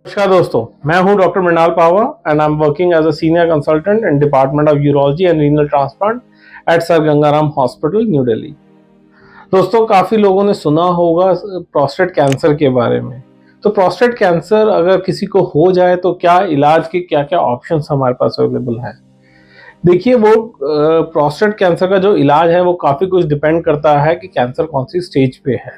नमस्कार दोस्तों, मैं हूं doctor Mrinal Pawa and I am working as a senior consultant in department of urology and renal transplant at sir Ganga Ram hospital new Delhi. दोस्तों, काफ़ी लोगों ने सुना होगा प्रोस्टेट कैंसर के बारे में। तो प्रोस्टेट कैंसर अगर किसी को हो जाए तो क्या इलाज के क्या क्या ऑप्शंस हमारे पास अवेलेबल हैं। देखिए, वो प्रोस्टेट कैंसर का जो इलाज है वो काफ़ी कुछ डिपेंड करता है कि कैंसर कौन सी स्टेज पे है।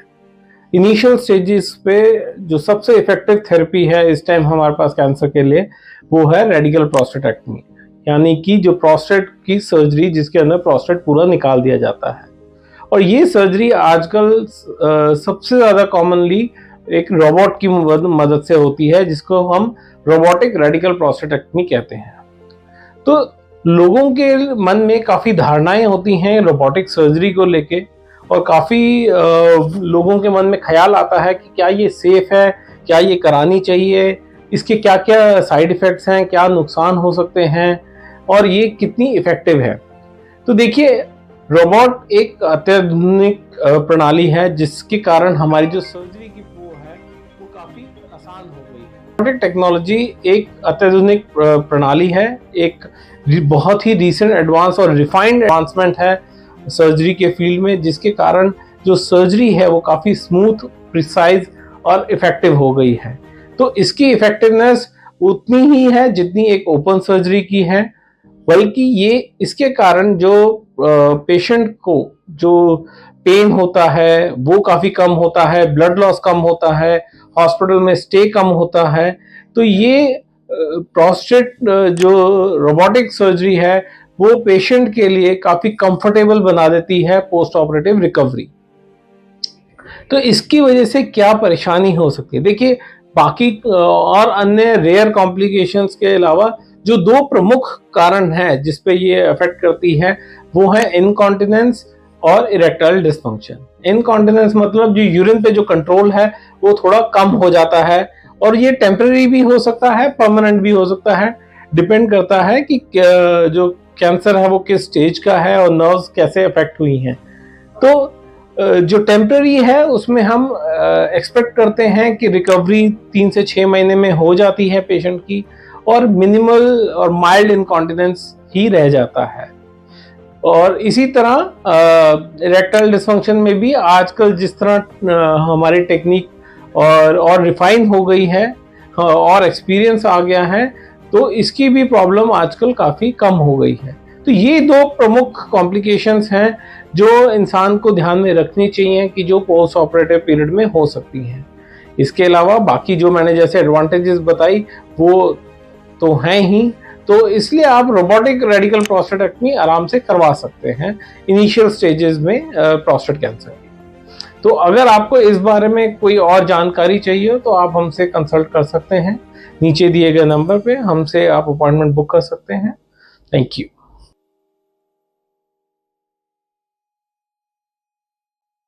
इनिशियल स्टेजेस पे जो सबसे इफेक्टिव थेरेपी है इस टाइम हमारे पास कैंसर के लिए वो है रेडिकल प्रोस्टेटेक्टमी, यानी कि जो प्रोस्टेट की सर्जरी जिसके अंदर प्रोस्टेट पूरा निकाल दिया जाता है। और ये सर्जरी आजकल सबसे ज़्यादा कॉमनली एक रोबोट की मदद से होती है, जिसको हम रोबोटिक रेडिकल प्रोस्टेटेक्टमी कहते हैं। तो लोगों के मन में काफ़ी धारणाएं होती हैं रोबोटिक सर्जरी को लेके, और काफ़ी लोगों के मन में ख्याल आता है कि क्या ये सेफ है, क्या ये करानी चाहिए, इसके क्या क्या साइड इफ़ेक्ट्स हैं, क्या नुकसान हो सकते हैं और ये कितनी इफ़ेक्टिव है। तो देखिए, रोबोट एक अत्याधुनिक प्रणाली है जिसके कारण हमारी जो सर्जरी की वो है वो काफ़ी आसान हो गई है। रोबोटिक टेक्नोलॉजी एक अत्याधुनिक प्रणाली है, एक बहुत ही रिसेंट एडवांस और रिफाइंड एडवांसमेंट है सर्जरी के फील्ड में, जिसके कारण जो सर्जरी है वो काफ़ी स्मूथ, प्रिसाइज और इफ़ेक्टिव हो गई है। तो इसकी इफ़ेक्टिवनेस उतनी ही है जितनी एक ओपन सर्जरी की है, बल्कि ये इसके कारण जो पेशेंट को जो पेन होता है वो काफ़ी कम होता है, ब्लड लॉस कम होता है, हॉस्पिटल में स्टे कम होता है। तो ये प्रोस्टेट जो रोबोटिक सर्जरी है वो पेशेंट के लिए काफ़ी कंफर्टेबल बना देती है पोस्ट ऑपरेटिव रिकवरी। तो इसकी वजह से क्या परेशानी हो सकती है? देखिए, बाकी और अन्य रेयर कॉम्प्लिकेशंस के अलावा जो दो प्रमुख कारण हैं जिस पे ये अफेक्ट करती है वो है इनकॉन्टिनेंस और इरेक्टाइल डिस्फंक्शन। इनकॉन्टिनेंस मतलब जो यूरिन पे जो कंट्रोल है वो थोड़ा कम हो जाता है, और ये टेम्पररी भी हो सकता है, परमानेंट भी हो सकता है, डिपेंड करता है कि जो कैंसर है वो किस स्टेज का है और नर्व्स कैसे अफेक्ट हुई हैं। तो जो टेम्पररी है उसमें हम एक्सपेक्ट करते हैं कि रिकवरी 3 से 6 महीने में हो जाती है पेशेंट की, और मिनिमल और माइल्ड इनकॉन्टिनेंस ही रह जाता है। और इसी तरह इरेक्टाइल डिस्फंक्शन में भी आजकल जिस तरह हमारी टेक्निक और रिफाइन हो गई है और एक्सपीरियंस आ गया है, तो इसकी भी प्रॉब्लम आजकल काफ़ी कम हो गई है। तो ये दो प्रमुख कॉम्प्लिकेशंस हैं जो इंसान को ध्यान में रखनी चाहिए कि जो पोस्ट ऑपरेटिव पीरियड में हो सकती हैं। इसके अलावा बाकी जो मैंने जैसे एडवांटेजेस बताई वो तो हैं ही, तो इसलिए आप रोबोटिक रेडिकल प्रोस्टेटेक्टमी आराम से करवा सकते हैं इनिशियल स्टेजेस में प्रोस्टेट कैंसर। तो अगर आपको इस बारे में कोई और जानकारी चाहिए हो तो आप हमसे कंसल्ट कर सकते हैं। नीचे दिए गए नंबर पे हमसे आप अपॉइंटमेंट बुक कर सकते हैं। Thank you.